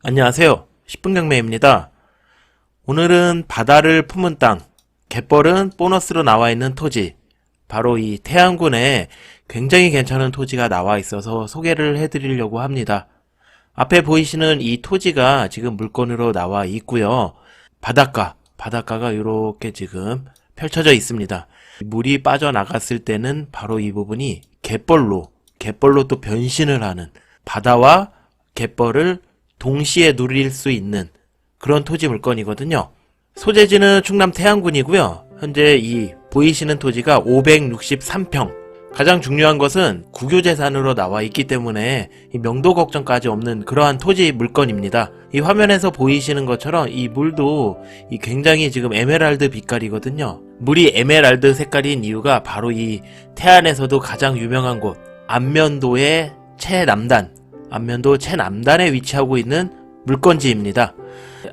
안녕하세요. 10분 경매입니다. 오늘은 바다를 품은 땅, 갯벌은 보너스로 나와 있는 토지, 바로 이 태안군에 굉장히 괜찮은 토지가 나와 있어서 소개를 해드리려고 합니다. 앞에 보이시는 이 토지가 지금 물건으로 나와 있고요. 바닷가가 이렇게 지금 펼쳐져 있습니다. 물이 빠져나갔을 때는 바로 이 부분이 갯벌로 또 변신을 하는, 바다와 갯벌을 동시에 누릴 수 있는 그런 토지 물건이거든요. 소재지는 충남 태안군이고요. 현재 이 보이시는 토지가 563평. 가장 중요한 것은 국유재산으로 나와 있기 때문에 이 명도 걱정까지 없는 그러한 토지 물건입니다. 이 화면에서 보이시는 것처럼 이 물도 이 굉장히 지금 에메랄드 빛깔이거든요. 물이 에메랄드 색깔인 이유가 바로 이 태안에서도 가장 유명한 곳 안면도의 안면도 최남단에 위치하고 있는 물건지입니다.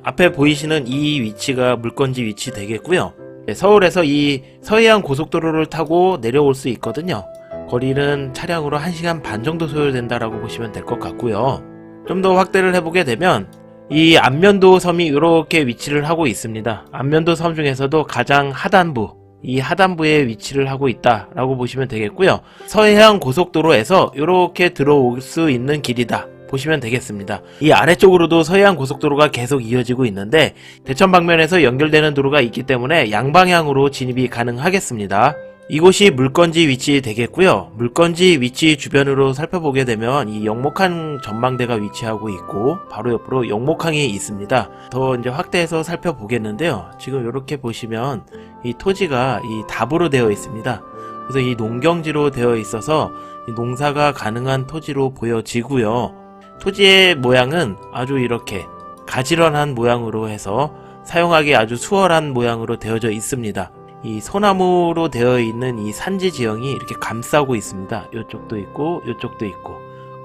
앞에 보이시는 이 위치가 물건지 위치 되겠고요. 서울에서 이 서해안 고속도로를 타고 내려올 수 있거든요. 거리는 차량으로 1시간 반 정도 소요된다라고 보시면 될 것 같고요. 좀 더 확대를 해보게 되면 이 안면도 섬이 이렇게 위치를 하고 있습니다. 안면도 섬 중에서도 가장 하단부, 이 하단부에 위치를 하고 있다라고 보시면 되겠고요. 서해안 고속도로에서 이렇게 들어올 수 있는 길이다 보시면 되겠습니다. 이 아래쪽으로도 서해안 고속도로가 계속 이어지고 있는데 대천 방면에서 연결되는 도로가 있기 때문에 양방향으로 진입이 가능하겠습니다. 이곳이 물건지 위치 되겠고요. 물건지 위치 주변으로 살펴보게 되면 이 영목항 전망대가 위치하고 있고 바로 옆으로 영목항이 있습니다. 더 이제 확대해서 살펴보겠는데요. 지금 이렇게 보시면 이 토지가 이 답으로 되어 있습니다. 그래서 이 농경지로 되어 있어서 이 농사가 가능한 토지로 보여지고요. 토지의 모양은 아주 이렇게 가지런한 모양으로 해서 사용하기 아주 수월한 모양으로 되어져 있습니다. 이 소나무로 되어 있는 이 산지 지형이 이렇게 감싸고 있습니다. 이쪽도 있고 이쪽도 있고,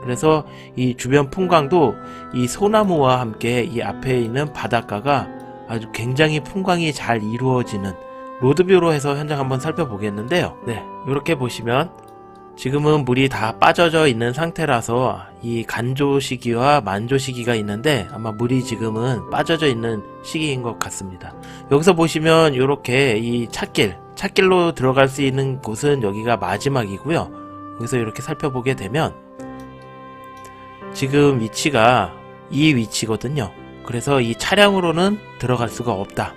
그래서 이 주변 풍광도 이 소나무와 함께 이 앞에 있는 바닷가가 아주 굉장히 풍광이 잘 이루어지는 로드뷰로 해서 현장 한번 살펴보겠는데요. 네, 이렇게 보시면 지금은 물이 다 빠져져 있는 상태라서 이 간조 시기와 만조 시기가 있는데 아마 물이 지금은 빠져져 있는 시기인 것 같습니다. 여기서 보시면 이렇게 이 찻길로 들어갈 수 있는 곳은 여기가 마지막이고요. 여기서 이렇게 살펴보게 되면 지금 위치가 이 위치거든요. 그래서 이 차량으로는 들어갈 수가 없다.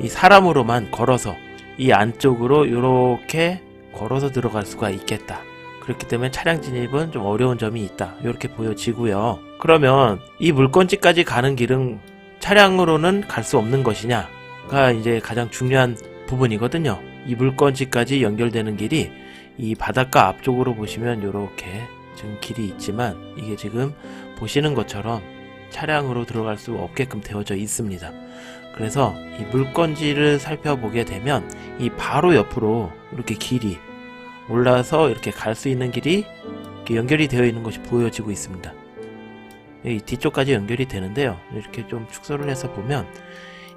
이 사람으로만 걸어서 이 안쪽으로 이렇게 걸어서 들어갈 수가 있겠다. 그렇기 때문에 차량 진입은 좀 어려운 점이 있다. 이렇게 보여지고요. 그러면 이 물건지까지 가는 길은 차량으로는 갈 수 없는 것이냐가 이제 가장 중요한 부분이거든요. 이 물건지까지 연결되는 길이 이 바닷가 앞쪽으로 보시면 이렇게 지금 길이 있지만 이게 지금 보시는 것처럼 차량으로 들어갈 수 없게끔 되어져 있습니다. 그래서 이 물건지를 살펴보게 되면 이 바로 옆으로 이렇게 길이 올라서 이렇게 갈 수 있는 길이 이렇게 연결이 되어 있는 것이 보여지고 있습니다. 이 뒤쪽까지 연결이 되는데요. 이렇게 좀 축소를 해서 보면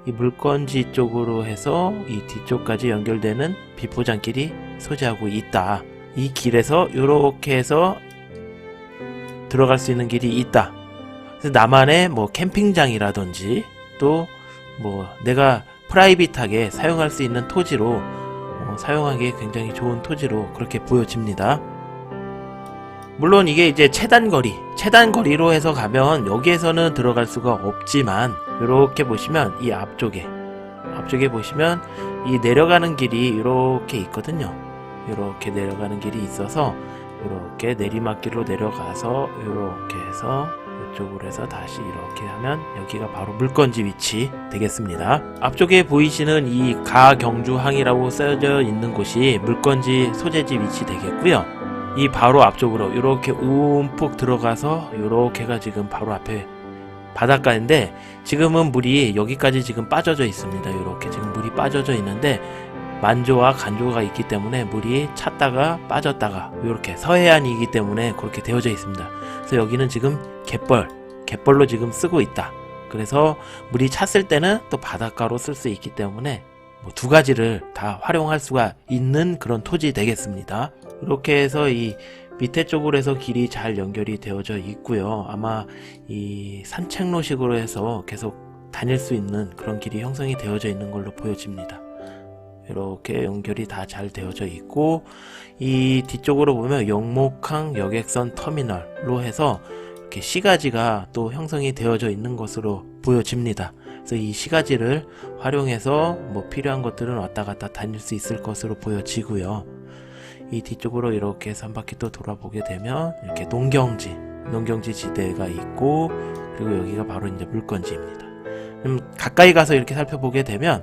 이 물건지 쪽으로 해서 이 뒤쪽까지 연결되는 비포장길이 소재하고 있다. 이 길에서 이렇게 해서 들어갈 수 있는 길이 있다. 그래서 나만의 뭐 캠핑장이라든지 또 뭐 내가 프라이빗하게 사용할 수 있는 토지로 사용하기에 굉장히 좋은 토지로 그렇게 보여집니다. 물론 이게 이제 최단거리로 해서 가면 여기에서는 들어갈 수가 없지만 이렇게 보시면 이 앞쪽에 보시면 이 내려가는 길이 이렇게 있거든요. 이렇게 내려가는 길이 있어서 이렇게 내리막길로 내려가서 이렇게 해서 이쪽으로 해서 다시 이렇게 하면 여기가 바로 물건지 위치 되겠습니다. 앞쪽에 보이시는 이 가경주항이라고 써져 있는 곳이 물건지 소재지 위치 되겠고요. 이 바로 앞쪽으로 이렇게 움푹 들어가서 이렇게가 지금 바로 앞에 바닷가인데 지금은 물이 여기까지 지금 빠져져 있습니다. 이렇게 지금 물이 빠져져 있는데 만조와 간조가 있기 때문에 물이 찼다가 빠졌다가 이렇게 서해안이기 때문에 그렇게 되어져 있습니다. 그래서 여기는 지금 갯벌로 지금 쓰고 있다. 그래서 물이 찼을 때는 또 바닷가로 쓸 수 있기 때문에 뭐 두 가지를 다 활용할 수가 있는 그런 토지 되겠습니다. 이렇게 해서 이 밑에 쪽으로 해서 길이 잘 연결이 되어져 있고요. 아마 이 산책로식으로 해서 계속 다닐 수 있는 그런 길이 형성이 되어져 있는 걸로 보여집니다. 이렇게 연결이 다 잘 되어져 있고, 이 뒤쪽으로 보면 영목항 여객선 터미널로 해서 이렇게 시가지가 또 형성이 되어져 있는 것으로 보여집니다. 그래서 이 시가지를 활용해서 뭐 필요한 것들은 왔다 갔다 다닐 수 있을 것으로 보여지고요. 이 뒤쪽으로 이렇게 해서 한 바퀴 또 돌아보게 되면 이렇게 농경지 지대가 있고, 그리고 여기가 바로 이제 물건지입니다. 그럼 가까이 가서 이렇게 살펴보게 되면,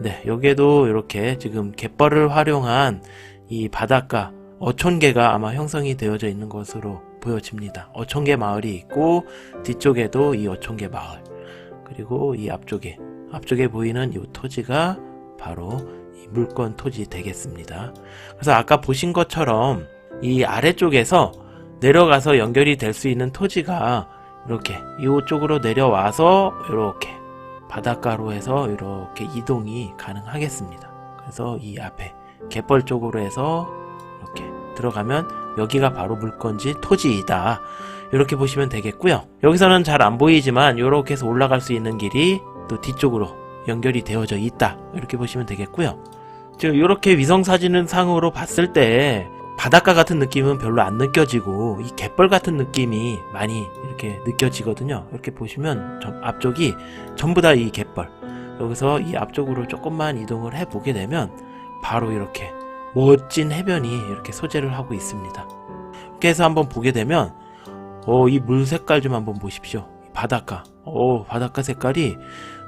네, 여기에도 이렇게 지금 갯벌을 활용한 이 바닷가 어촌계가 아마 형성이 되어져 있는 것으로 보여집니다. 어촌계 마을이 있고, 뒤쪽에도 이 어촌계 마을, 그리고 이 앞쪽에 보이는 이 토지가 바로 이 물건 토지 되겠습니다. 그래서 아까 보신 것처럼 이 아래쪽에서 내려가서 연결이 될 수 있는 토지가 이렇게 이쪽으로 내려와서 이렇게 바닷가로 해서 이렇게 이동이 가능하겠습니다. 그래서 이 앞에 갯벌 쪽으로 해서 이렇게 들어가면 여기가 바로 물건지 토지이다, 이렇게 보시면 되겠고요. 여기서는 잘 안 보이지만 이렇게 해서 올라갈 수 있는 길이 또 뒤쪽으로 연결이 되어져 있다, 이렇게 보시면 되겠고요. 지금 이렇게 위성사진 상으로 봤을 때 바닷가 같은 느낌은 별로 안 느껴지고, 이 갯벌 같은 느낌이 많이 이렇게 느껴지거든요. 이렇게 보시면 앞쪽이 전부 다 이 갯벌, 여기서 이 앞쪽으로 조금만 이동을 해보게 되면 바로 이렇게 멋진 해변이 이렇게 소재를 하고 있습니다. 이렇게 해서 한번 보게 되면 이 물 색깔 좀 한번 보십시오. 바닷가, 바닷가 색깔이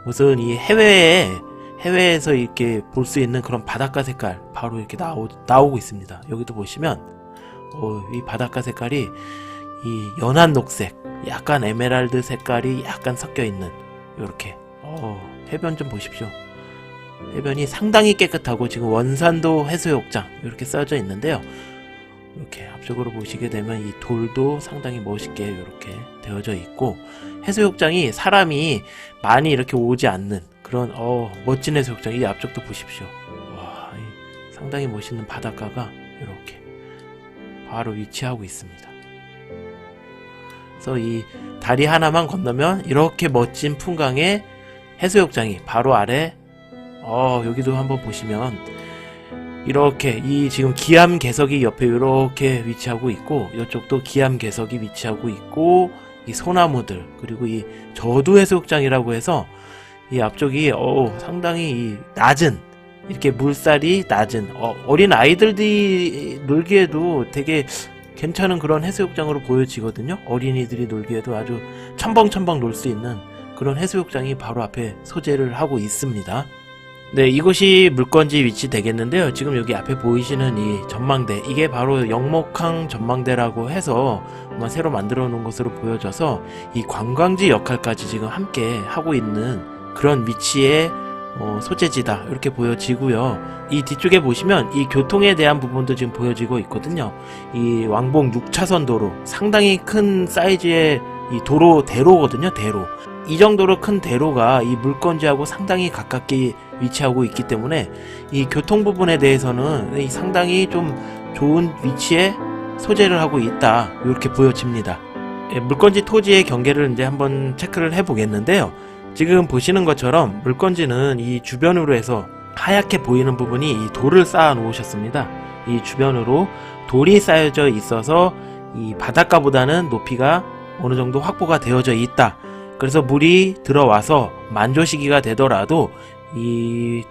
무슨 이 해외에서 이렇게 볼 수 있는 그런 바닷가 색깔 바로 이렇게 나오고 있습니다. 여기도 보시면 이 바닷가 색깔이 이 연한 녹색, 약간 에메랄드 색깔이 약간 섞여 있는 이렇게 해변 좀 보십시오. 해변이 상당히 깨끗하고, 지금 원산도 해수욕장 이렇게 써져 있는데요. 이렇게 앞쪽으로 보시게 되면 이 돌도 상당히 멋있게 이렇게 되어져 있고, 해수욕장이 사람이 많이 이렇게 오지 않는 그런 멋진 해수욕장, 이 앞쪽도 보십시오. 와, 상당히 멋있는 바닷가가 이렇게 바로 위치하고 있습니다. 그래서 이 다리 하나만 건너면 이렇게 멋진 풍광의 해수욕장이 바로 아래, 여기도 한번 보시면 이렇게 이 지금 기암괴석이 옆에 이렇게 위치하고 있고, 이쪽도 기암괴석이 위치하고 있고, 이 소나무들, 그리고 이 저두 해수욕장이라고 해서 이 앞쪽이 상당히 이 낮은, 이렇게 물살이 낮은 어린 아이들이 놀기에도 되게 괜찮은 그런 해수욕장으로 보여지거든요. 어린이들이 놀기에도 아주 첨벙첨벙 놀 수 있는 그런 해수욕장이 바로 앞에 소재를 하고 있습니다. 네, 이곳이 물건지 위치 되겠는데요. 지금 여기 앞에 보이시는 이 전망대, 이게 바로 영목항 전망대라고 해서 아마 새로 만들어 놓은 것으로 보여져서 이 관광지 역할까지 지금 함께 하고 있는 그런 위치의 소재지다, 이렇게 보여지고요. 이 뒤쪽에 보시면 이 교통에 대한 부분도 지금 보여지고 있거든요. 이 왕복 6차선 도로, 상당히 큰 사이즈의 이 대로거든요. 대로. 이 정도로 큰 대로가 이 물건지하고 상당히 가깝게 위치하고 있기 때문에 이 교통 부분에 대해서는 이 상당히 좀 좋은 위치에 소재를 하고 있다, 이렇게 보여집니다. 물건지 토지의 경계를 이제 한번 체크를 해 보겠는데요. 지금 보시는 것처럼 물건지는 이 주변으로 해서 하얗게 보이는 부분이 이 돌을 쌓아 놓으셨습니다. 이 주변으로 돌이 쌓여져 있어서 이 바닷가보다는 높이가 어느 정도 확보가 되어져 있다. 그래서 물이 들어와서 만조 시기가 되더라도 이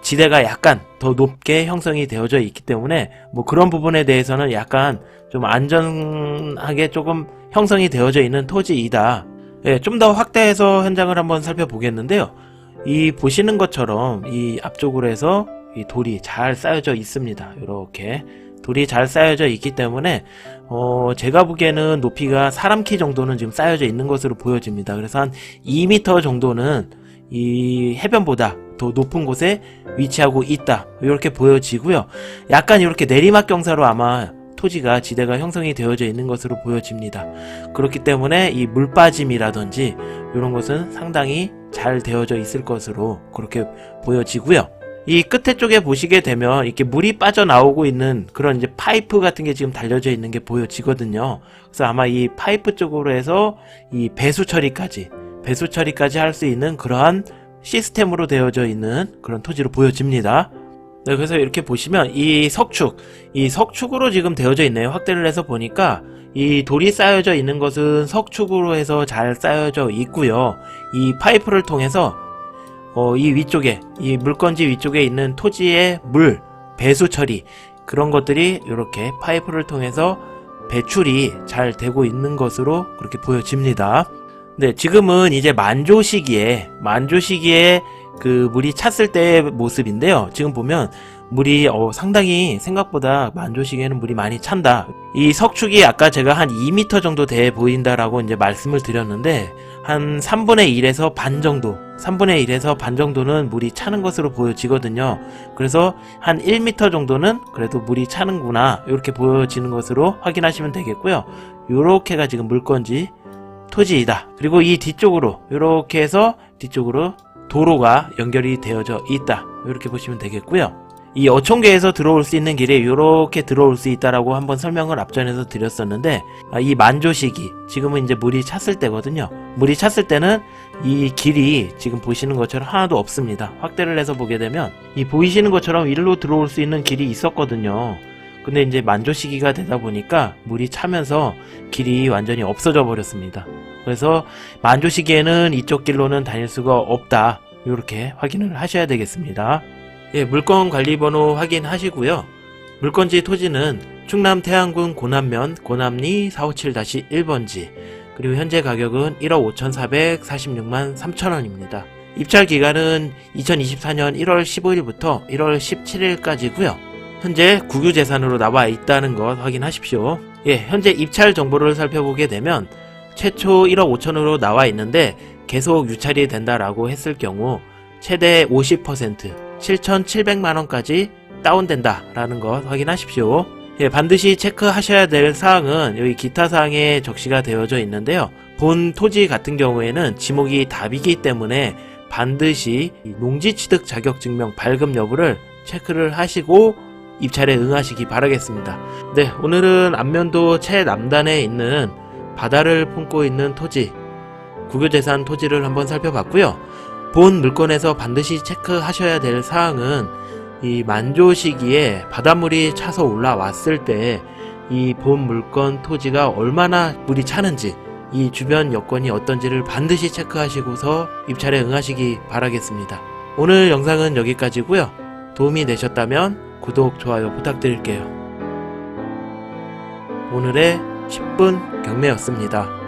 지대가 약간 더 높게 형성이 되어져 있기 때문에 뭐 그런 부분에 대해서는 약간 좀 안전하게 조금 형성이 되어져 있는 토지이다. 좀 더 확대해서 현장을 한번 살펴보겠는데요. 이 보시는 것처럼 이 앞쪽으로 해서 이 돌이 잘 쌓여져 있습니다. 이렇게 돌이 잘 쌓여져 있기 때문에 제가 보기에는 높이가 사람 키 정도는 지금 쌓여져 있는 것으로 보여집니다. 그래서 한 2m 정도는 이 해변보다 더 높은 곳에 위치하고 있다, 이렇게 보여지고요. 약간 이렇게 내리막 경사로 아마 토지가 지대가 형성이 되어져 있는 것으로 보여집니다. 그렇기 때문에 이 물빠짐이라든지 이런 것은 상당히 잘 되어져 있을 것으로 그렇게 보여지고요. 이 끝에 쪽에 보시게 되면 이렇게 물이 빠져나오고 있는 그런 이제 파이프 같은 게 지금 달려져 있는 게 보여지거든요. 그래서 아마 이 파이프 쪽으로 해서 이 배수 처리까지 할 수 있는 그러한 시스템으로 되어져 있는 그런 토지로 보여집니다. 네, 그래서 이렇게 보시면 이 석축으로 지금 되어져 있네요. 확대를 해서 보니까 이 돌이 쌓여져 있는 것은 석축으로 해서 잘 쌓여져 있고요. 이 파이프를 통해서 이 위쪽에, 이 물건지 위쪽에 있는 토지의 물, 배수 처리, 그런 것들이 이렇게 파이프를 통해서 배출이 잘 되고 있는 것으로 그렇게 보여집니다. 네, 지금은 이제 만조 시기에 그 물이 찼을 때의 모습인데요. 지금 보면 물이 상당히 생각보다 만조 시기에는 물이 많이 찬다. 이 석축이 아까 제가 한 2m 정도 돼 보인다라고 이제 말씀을 드렸는데 한 3분의 1에서 반 정도는 물이 차는 것으로 보여지거든요. 그래서 한 1m 정도는 그래도 물이 차는구나 이렇게 보여지는 것으로 확인하시면 되겠고요. 요렇게가 지금 물건지 토지이다. 그리고 이 뒤쪽으로 이렇게 해서 뒤쪽으로 도로가 연결이 되어져 있다. 이렇게 보시면 되겠고요. 이 어촌계에서 들어올 수 있는 길에 이렇게 들어올 수 있다라고 한번 설명을 앞전에서 드렸었는데, 이 만조 시기, 지금은 이제 물이 찼을 때거든요. 물이 찼을 때는 이 길이 지금 보시는 것처럼 하나도 없습니다. 확대를 해서 보게 되면 이 보이시는 것처럼 일로 들어올 수 있는 길이 있었거든요. 근데 이제 만조 시기가 되다 보니까 물이 차면서 길이 완전히 없어져 버렸습니다. 그래서 만조 시기에는 이쪽 길로는 다닐 수가 없다. 이렇게 확인을 하셔야 되겠습니다. 예, 물건 관리번호 확인하시고요. 물건지 토지는 충남 태안군 고남면 고남리 457-1번지, 그리고 현재 가격은 1억 5,446만 3천원입니다. 입찰 기간은 2024년 1월 15일부터 1월 17일까지고요. 현재 국유재산으로 나와 있다는 것 확인하십시오. 예, 현재 입찰 정보를 살펴보게 되면 최초 1억 5천으로 나와 있는데 계속 유찰이 된다라고 했을 경우 최대 50% 7,700만원까지 다운된다 라는 것 확인하십시오. 예, 반드시 체크하셔야 될 사항은 여기 기타 사항에 적시가 되어져 있는데요. 본 토지 같은 경우에는 지목이 답이기 때문에 반드시 농지취득 자격증명 발급 여부를 체크를 하시고 입찰에 응하시기 바라겠습니다. 네, 오늘은 안면도 최남단에 있는 바다를 품고 있는 토지, 국유재산 토지를 한번 살펴봤고요. 본 물건에서 반드시 체크하셔야 될 사항은 이 만조 시기에 바닷물이 차서 올라왔을 때 이 본 물건 토지가 얼마나 물이 차는지, 이 주변 여건이 어떤지를 반드시 체크하시고서 입찰에 응하시기 바라겠습니다. 오늘 영상은 여기까지고요. 도움이 되셨다면 구독, 좋아요 부탁드릴게요. 오늘의 10분 경매였습니다.